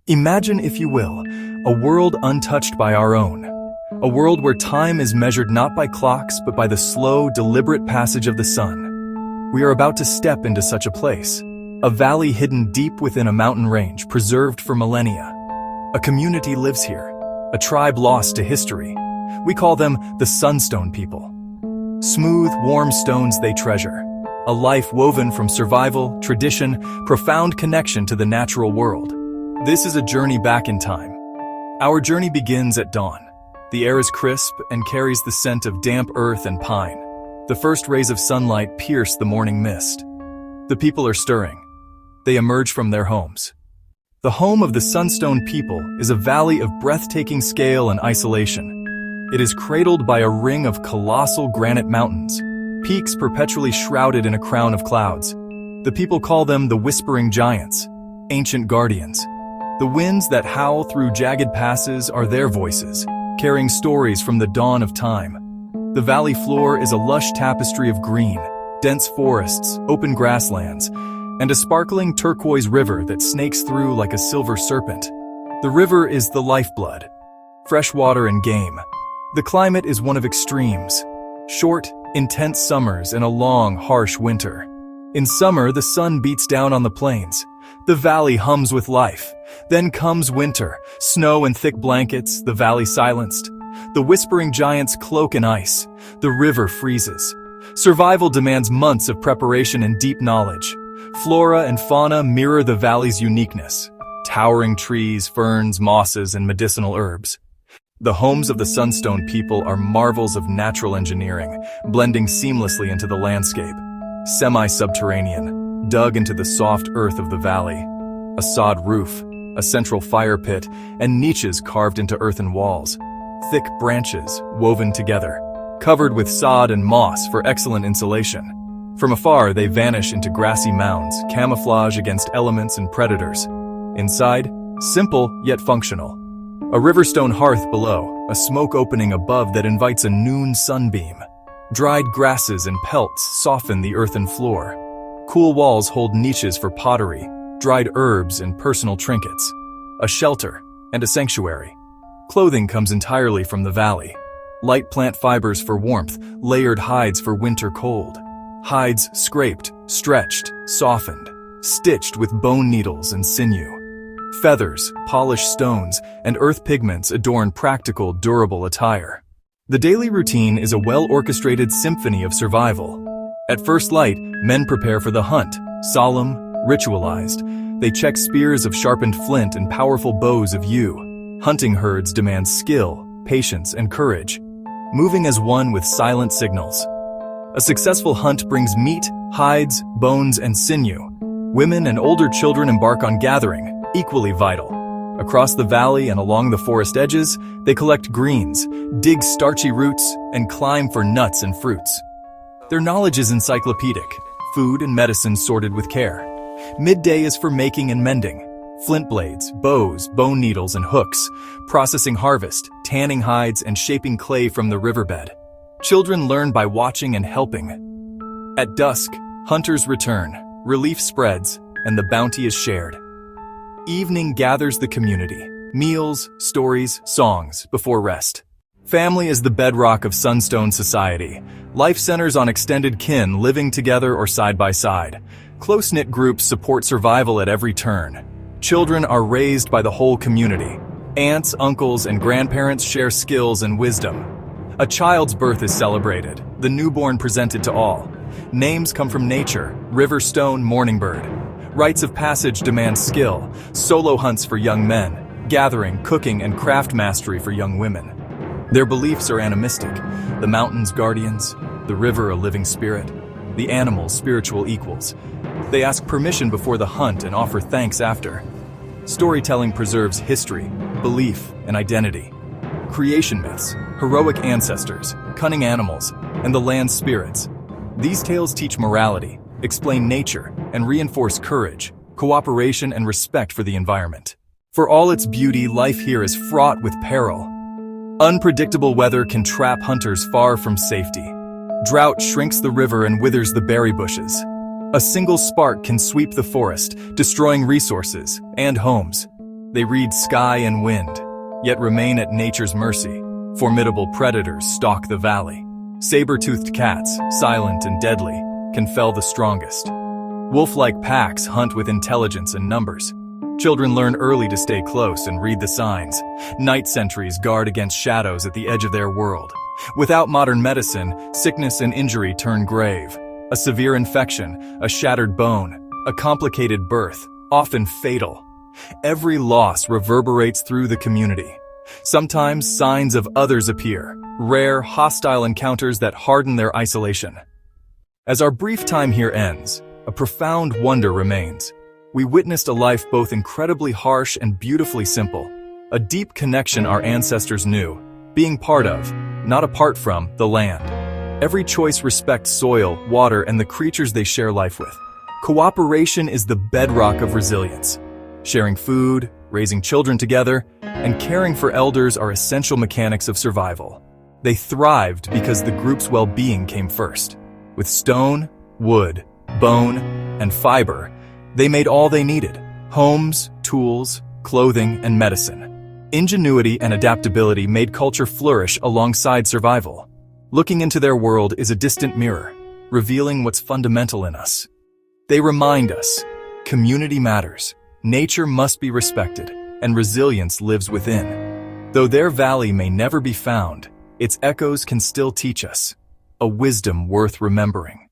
Imagine, if you will, a world untouched by our own. A world where time is measured not by clocks, but by the slow, deliberate passage of the sun. We are about to step into such a place. A valley hidden deep within a mountain range, preserved for millennia. A community lives here, a tribe lost to history. We call them the Sunstone People. Smooth, warm stones they treasure. A life woven from survival, tradition, profound connection to the natural world. This is a journey back in time. Our journey begins at dawn. The air is crisp and carries the scent of damp earth and pine. The first rays of sunlight pierce the morning mist. The people are stirring. They emerge from their homes. The home of the Sunstone People is a valley of breathtaking scale and isolation. It is cradled by a ring of colossal granite mountains, peaks perpetually shrouded in a crown of clouds. The people call them the Whispering Giants, ancient guardians. The winds that howl through jagged passes are their voices, carrying stories from the dawn of time. The valley floor is a lush tapestry of green, dense forests, open grasslands, and a sparkling turquoise river that snakes through like a silver serpent. The river is the lifeblood, fresh water and game. The climate is one of extremes, short, intense summers and a long, harsh winter. In summer, the sun beats down on the plains. The valley hums with life. Then comes winter, snow and thick blankets, the valley silenced. The Whispering Giants cloak in ice. The river freezes. Survival demands months of preparation and deep knowledge. Flora and fauna mirror the valley's uniqueness. Towering trees, ferns, mosses, and medicinal herbs. The homes of the Sunstone People are marvels of natural engineering, blending seamlessly into the landscape. Semi-subterranean, dug into the soft earth of the valley. A sod roof, a central fire pit, and niches carved into earthen walls. Thick branches, woven together, covered with sod and moss for excellent insulation. From afar, they vanish into grassy mounds, camouflage against elements and predators. Inside, simple yet functional. A riverstone hearth below, a smoke opening above that invites a noon sunbeam. Dried grasses and pelts soften the earthen floor. Cool walls hold niches for pottery, dried herbs and personal trinkets. A shelter and a sanctuary. Clothing comes entirely from the valley. Light plant fibers for warmth, layered hides for winter cold. Hides scraped, stretched, softened, stitched with bone needles and sinew. Feathers, polished stones, and earth pigments adorn practical, durable attire. The daily routine is a well-orchestrated symphony of survival. At first light, men prepare for the hunt, solemn, ritualized. They check spears of sharpened flint and powerful bows of yew. Hunting herds demand skill, patience, and courage, moving as one with silent signals. A successful hunt brings meat, hides, bones, and sinew. Women and older children embark on gathering, equally vital. Across the valley and along the forest edges, they collect greens, dig starchy roots, and climb for nuts and fruits. Their knowledge is encyclopedic, food and medicine sorted with care. Midday is for making and mending. Flint blades, bows, bone needles, and hooks, processing harvest, tanning hides, and shaping clay from the riverbed. Children learn by watching and helping. At dusk, hunters return, relief spreads, and the bounty is shared. Evening gathers the community. Meals, stories, songs, before rest. Family is the bedrock of Sunstone society. Life centers on extended kin living together or side by side. Close-knit groups support survival at every turn. Children are raised by the whole community. Aunts, uncles, and grandparents share skills and wisdom. A child's birth is celebrated, the newborn presented to all. Names come from nature, Riverstone, Morningbird. Rites of passage demand skill, solo hunts for young men, gathering, cooking, and craft mastery for young women. Their beliefs are animistic, the mountains guardians, the river a living spirit, the animals spiritual equals. They ask permission before the hunt and offer thanks after. Storytelling preserves history, belief, and identity. Creation myths, heroic ancestors, cunning animals, and the land's spirits. These tales teach morality, explain nature, and reinforce courage, cooperation, and respect for the environment. For all its beauty, life here is fraught with peril. Unpredictable weather can trap hunters far from safety. Drought shrinks the river and withers the berry bushes. A single spark can sweep the forest, destroying resources and homes. They read sky and wind, yet remain at nature's mercy. Formidable predators stalk the valley. Saber-toothed cats, silent and deadly, can fell the strongest. Wolf-like packs hunt with intelligence and numbers. Children learn early to stay close and read the signs. Night sentries guard against shadows at the edge of their world. Without modern medicine, sickness and injury turn grave. A severe infection, a shattered bone, a complicated birth, often fatal. Every loss reverberates through the community. Sometimes signs of others appear, rare, hostile encounters that harden their isolation. As our brief time here ends, a profound wonder remains. We witnessed a life both incredibly harsh and beautifully simple, a deep connection our ancestors knew, being part of, not apart from, the land. Every choice respects soil, water, and the creatures they share life with. Cooperation is the bedrock of resilience. Sharing food, raising children together, and caring for elders are essential mechanics of survival. They thrived because the group's well-being came first. With stone, wood, bone, and fiber, they made all they needed: homes, tools, clothing, and medicine. Ingenuity and adaptability made culture flourish alongside survival. Looking into their world is a distant mirror, revealing what's fundamental in us. They remind us, community matters, nature must be respected, and resilience lives within. Though their valley may never be found, its echoes can still teach us a wisdom worth remembering.